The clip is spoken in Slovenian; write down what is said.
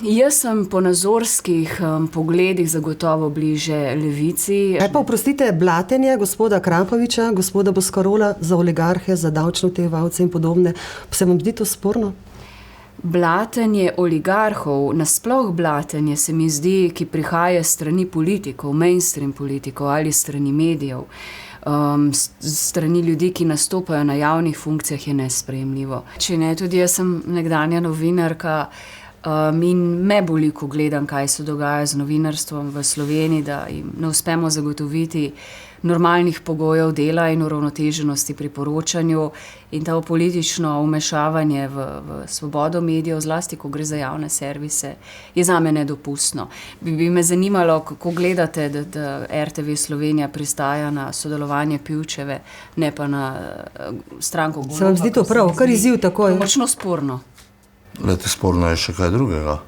Jaz sem po nazorskih pogledih zagotovo bliže levici. Kaj pa oprostite, blatenje gospoda Krapoviča, gospoda Boscarola za oligarhe, za davčne utajevalce in podobne, se vam zdi to sporno? Blatenje oligarhov, nasploh blatenje se mi zdi, ki prihaja strani politikov, mainstream politikov ali strani medijev, strani ljudi, ki nastopajo na javnih funkcijah, je nesprejemljivo. Če ne, tudi jaz sem nekdanja novinarka, in me boli, ko gledam, kaj se dogaja z novinarstvom v Sloveniji, da jim ne uspemo zagotoviti normalnih pogojev dela in uravnoteženosti pri poročanju, in to politično vmešavanje v svobodo medijev, zlasti ko gre za javne servise, je zame nedopustno. Bi me zanimalo, kako gledate, da RTV Slovenija pristaja na sodelovanje Pivčeve, ne pa na stranko Goloba. Se vam zdi to prav? Kar izziv takoj? Močno sporno. Glejte, sporno je še kaj drugega.